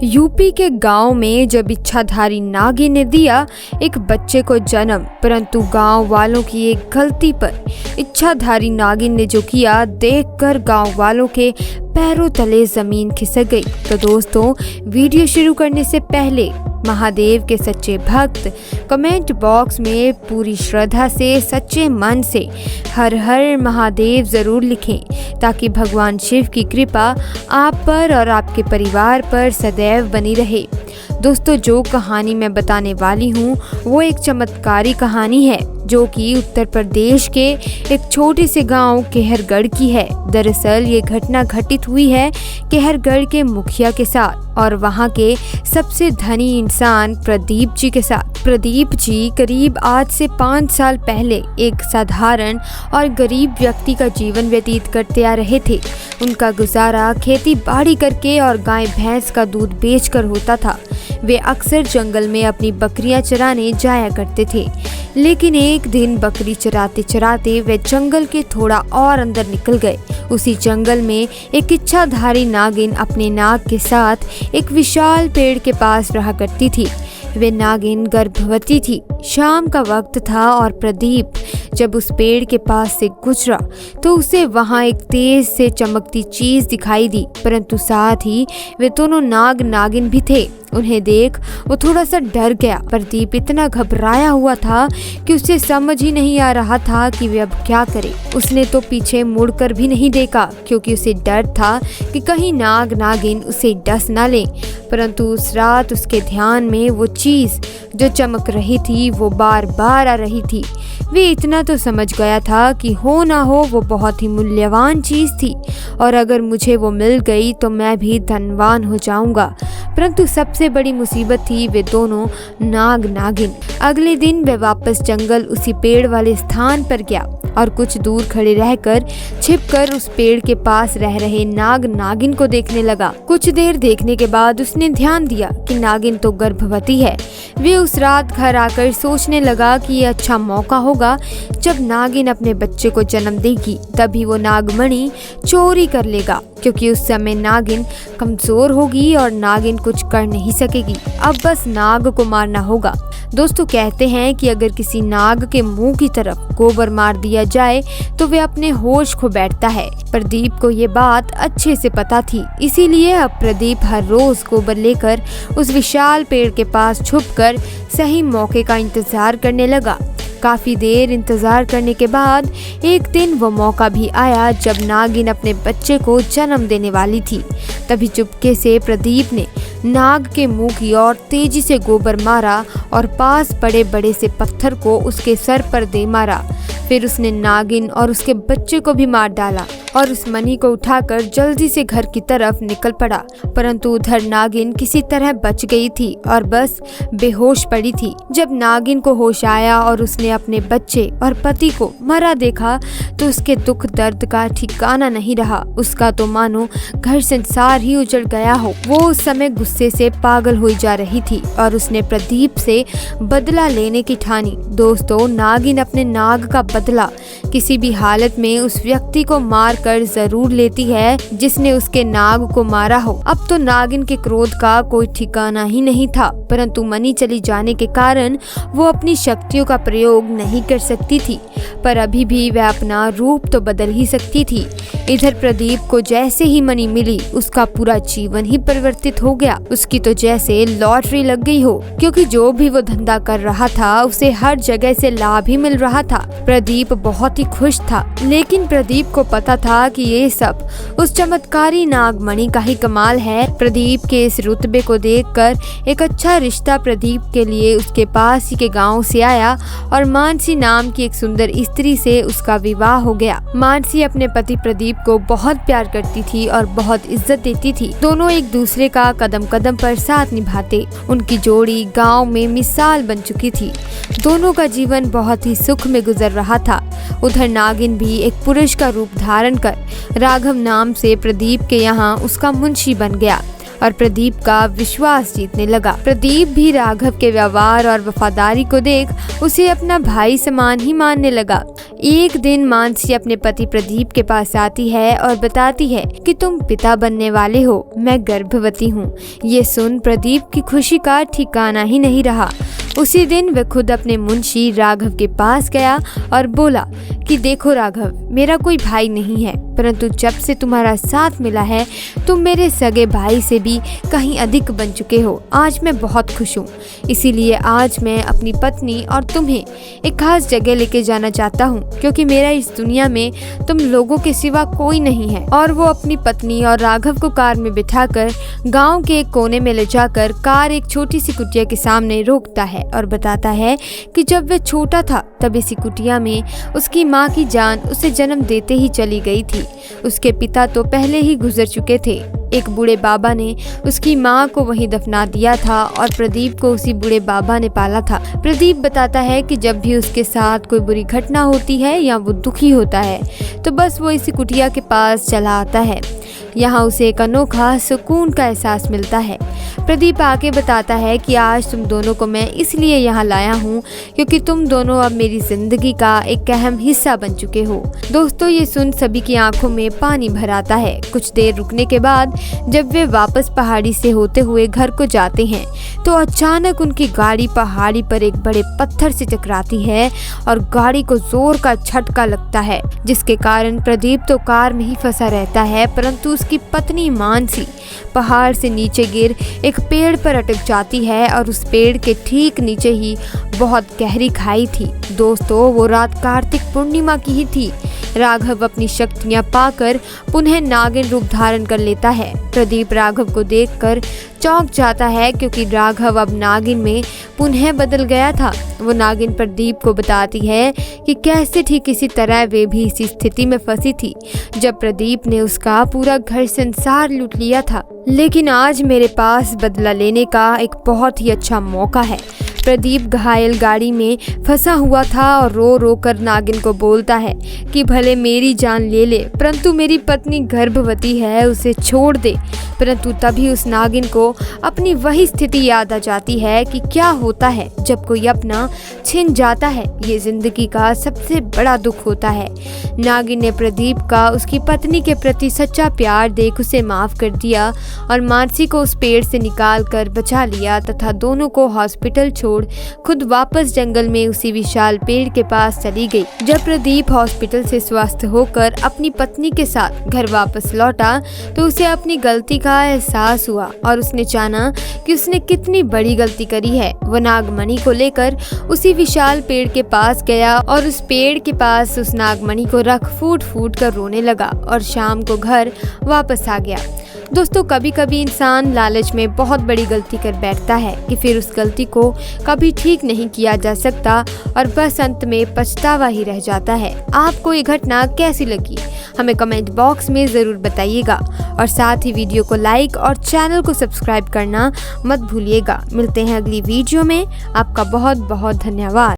UP के गांव में जब इच्छाधारी नागिन ने दिया एक बच्चे को जन्म, परंतु गांव वालों की एक गलती पर इच्छाधारी नागिन ने जो किया देखकर गांव वालों के पैरों तले जमीन खिसक गई। तो दोस्तों, वीडियो शुरू करने से पहले महादेव के सच्चे भक्त कमेंट बॉक्स में पूरी श्रद्धा से सच्चे मन से हर हर महादेव जरूर लिखें, ताकि भगवान शिव की कृपा आप पर और आपके परिवार पर सदैव बनी रहे। दोस्तों, जो कहानी मैं बताने वाली हूँ वो एक चमत्कारी कहानी है जो कि उत्तर प्रदेश के एक छोटे से गांव केहरगढ़ की है। दरअसल ये घटना घटित हुई है केहरगढ़ के मुखिया के साथ और वहां के सबसे धनी इंसान प्रदीप जी के साथ। प्रदीप जी करीब आज से 5 साल पहले एक साधारण और गरीब व्यक्ति का जीवन व्यतीत करते आ रहे थे। उनका गुजारा खेती बाड़ी करके और गाय भैंस का दूध बेचकर होता था। वे अक्सर जंगल में अपनी बकरियां चराने जाया करते थे, लेकिन एक दिन बकरी चराते चराते वे जंगल के थोड़ा और अंदर निकल गए। उसी जंगल में एक इच्छाधारी नागिन अपने नाग के साथ एक विशाल पेड़ के पास रहा करती थी। वे नागिन गर्भवती थी। शाम का वक्त था और प्रदीप जब उस पेड़ के पास से गुजरा तो उसे वहां एक तेज से चमकती चीज दिखाई दी, परंतु साथ ही वे दोनों नाग नागिन भी थे। उन्हें देख वो थोड़ा सा डर गया। प्रदीप इतना घबराया हुआ था कि उसे समझ ही नहीं आ रहा था कि वे अब क्या करे। उसने तो पीछे मुड़कर भी नहीं देखा, क्योंकि उसे डर था कि कहीं नाग नागिन उसे डस ना ले। परंतु उस रात उसके ध्यान में वो चीज जो चमक रही थी वो बार बार आ रही थी। वे इतना तो समझ गया था कि हो ना हो वो बहुत ही मूल्यवान चीज थी और अगर मुझे वो मिल गई तो मैं भी धनवान हो जाऊंगा। परंतु सबसे बड़ी मुसीबत थी वे दोनों नाग नागिन। अगले दिन वे वापस जंगल उसी पेड़ वाले स्थान पर गया और कुछ दूर खड़े रहकर छिपकर उस पेड़ के पास रह रहे नाग नागिन को देखने लगा। कुछ देर देखने के बाद उसने ध्यान दिया कि नागिन तो गर्भवती है। वे उस रात घर आकर सोचने लगा कि ये अच्छा मौका होगा जब नागिन अपने बच्चे को जन्म देगी, तभी वो नागमणि चोरी कर लेगा, क्योंकि उस समय नागिन कमजोर होगी और नागिन कुछ कर नहीं सकेगी। अब बस नाग को मारना होगा। दोस्तों, कहते हैं कि अगर किसी नाग के मुंह की तरफ गोबर मार दिया जाए तो वे अपने होश खो बैठता है। प्रदीप को ये बात अच्छे से पता थी, इसीलिए अब प्रदीप हर रोज गोबर लेकर उस विशाल पेड़ के पास छुपकर सही मौके का इंतजार करने लगा। काफी देर इंतजार करने के बाद एक दिन वो मौका भी आया जब नागिन अपने बच्चे को जन्म देने वाली थी। तभी चुपके से प्रदीप ने नाग के मुंह की ओर तेजी से गोबर मारा और पास पड़े बड़े से पत्थर को उसके सर पर दे मारा। फिर उसने नागिन और उसके बच्चे को भी मार डाला और उस मणि को उठाकर जल्दी से घर की तरफ निकल पड़ा। परंतु उधर नागिन किसी तरह बच गई थी और बस बेहोश पड़ी थी। जब नागिन को होश आया और उसने अपने बच्चे और पति को मरा देखा तो उसके दुख दर्द का ठिकाना नहीं रहा। उसका तो मानो घर संसार ही उजड़ गया हो। वो उस समय गुस्से से पागल हुई जा रही थी और उसने प्रदीप से बदला लेने की ठानी। दोस्तों, नागिन अपने नाग का बदला किसी भी हालत में उस व्यक्ति को मार कर जरूर लेती है जिसने उसके नाग को मारा हो। अब तो नागिन के क्रोध का कोई ठिकाना ही नहीं था, परंतु मणि चली जाने के कारण वो अपनी शक्तियों का प्रयोग नहीं कर सकती थी, पर अभी भी वह अपना रूप तो बदल ही सकती थी। इधर प्रदीप को जैसे ही मणि मिली उसका पूरा जीवन ही परिवर्तित हो गया। उसकी तो जैसे लॉटरी लग गई हो, क्योंकि जो भी वो धंधा कर रहा था उसे हर जगह से लाभ ही मिल रहा था। प्रदीप बहुत ही खुश था, लेकिन प्रदीप को पता था कि ये सब उस चमत्कारी नागमणि का ही कमाल है। प्रदीप के इस रुतबे को देखकर एक अच्छा रिश्ता प्रदीप के लिए उसके पास ही के गांव से आया और मानसी नाम की एक सुंदर स्त्री से उसका विवाह हो गया। मानसी अपने पति प्रदीप को बहुत प्यार करती थी और बहुत इज्जत देती थी। दोनों एक दूसरे का कदम कदम पर साथ निभाते। उनकी जोड़ी गांव में मिसाल बन चुकी थी। दोनों का जीवन बहुत ही सुख में गुजर रहा था। उधर नागिन भी एक पुरुष का रूप धारण कर राघव नाम से प्रदीप के यहाँ उसका मुंशी बन गया और प्रदीप का विश्वास जीतने लगा। प्रदीप भी राघव के व्यवहार और वफादारी को देख उसे अपना भाई समान ही मानने लगा। एक दिन मानसी अपने पति प्रदीप के पास आती है और बताती है कि तुम पिता बनने वाले हो, मैं गर्भवती हूँ। ये सुन प्रदीप की खुशी का ठिकाना ही नहीं रहा। उसी दिन वह खुद अपने मुंशी राघव के पास गया और बोला कि देखो राघव, मेरा कोई भाई नहीं है, परंतु जब से तुम्हारा साथ मिला है तुम मेरे सगे भाई से भी कहीं अधिक बन चुके हो। आज मैं बहुत खुश हूँ, इसीलिए आज मैं अपनी पत्नी और तुम्हें एक खास जगह लेके जाना चाहता हूँ, क्योंकि मेरा इस दुनिया में तुम लोगों के सिवा कोई नहीं है। और वो अपनी पत्नी और राघव को कार में बिठाकर गाँव के एक कोने में ले जाकर कार एक छोटी सी कुटिया के सामने रोकता है और बताता है कि जब वह छोटा था तब इसी कुटिया में उसकी माँ की जान उसे जन्म देते ही चली गई थी। उसके पिता तो पहले ही गुजर चुके थे। एक बूढ़े बाबा ने उसकी माँ को वहीं दफना दिया था और प्रदीप को उसी बूढ़े बाबा ने पाला था। प्रदीप बताता है कि जब भी उसके साथ कोई बुरी घटना होती है या वो दुखी होता है तो बस वो इसी कुटिया के पास चला आता है। यहाँ उसे एक अनोखा सुकून का एहसास मिलता है। प्रदीप आगे बताता है कि आज तुम दोनों को मैं इसलिए यहाँ लाया हूँ क्योंकि तुम दोनों अब मेरी जिंदगी का एक अहम हिस्सा बन चुके हो। दोस्तों, ये सुन सभी की आंखों में पानी भर आता है। कुछ देर रुकने के बाद जब वे वापस पहाड़ी से होते हुए घर को जाते हैं तो अचानक उनकी गाड़ी पहाड़ी पर एक बड़े पत्थर से टकराती है और गाड़ी को जोर का झटका लगता है, जिसके कारण प्रदीप तो कार में ही फंसा रहता है, परंतु उसकी पत्नी मानसी पहाड़ से नीचे गिर एक पेड़ पर अटक जाती है और उस पेड़ के ठीक नीचे ही बहुत गहरी खाई थी। दोस्तों, वो रात कार्तिक पूर्णिमा की ही थी। राघव अपनी शक्तियां पाकर पुनः नागिन रूप धारण कर लेता है। प्रदीप राघव को देखकर चौंक जाता है क्योंकि राघव अब नागिन में पुनः बदल गया था। वो नागिन प्रदीप को बताती है कि कैसे ठीक इसी तरह वे भी इसी स्थिति में फंसी थी जब प्रदीप ने उसका पूरा घर संसार लूट लिया था, लेकिन आज मेरे पास बदला लेने का एक बहुत ही अच्छा मौका है। प्रदीप घायल गाड़ी में फंसा हुआ था और रो रो कर नागिन को बोलता है कि भले मेरी जान ले ले, परंतु मेरी पत्नी गर्भवती है, उसे छोड़ दे। परंतु तभी उस नागिन को अपनी वही स्थिति याद आ जाती है कि क्या होता है जब कोई अपना छिन जाता है। ये जिंदगी का सबसे बड़ा दुख होता है। नागिन ने प्रदीप का उसकी पत्नी के प्रति सच्चा प्यार देख उसे माफ कर दिया और मानसी को उस पेड़ से निकाल कर बचा लिया तथा दोनों को हॉस्पिटल छोड़ खुद वापस जंगल में उसी विशाल पेड़ के पास चली गई। जब प्रदीप हॉस्पिटल से स्वस्थ होकर अपनी पत्नी के साथ घर वापस लौटा तो उसे अपनी गलती का एहसास हुआ और उसने जाना कि उसने कितनी बड़ी गलती करी है। वो नागमणि को लेकर उसी विशाल पेड़ के पास गया और उस पेड़ के पास उस नागमणि को रख फूट फूट कर रोने लगा और शाम को घर वापस आ गया। दोस्तों, कभी कभी इंसान लालच में बहुत बड़ी गलती कर बैठता है कि फिर उस गलती को कभी ठीक नहीं किया जा सकता और बस अंत में पछतावा ही रह जाता है। आपको ये घटना कैसी लगी हमें कमेंट बॉक्स में ज़रूर बताइएगा और साथ ही वीडियो को लाइक और चैनल को सब्सक्राइब करना मत भूलिएगा। मिलते हैं अगली वीडियो में। आपका बहुत बहुत धन्यवाद।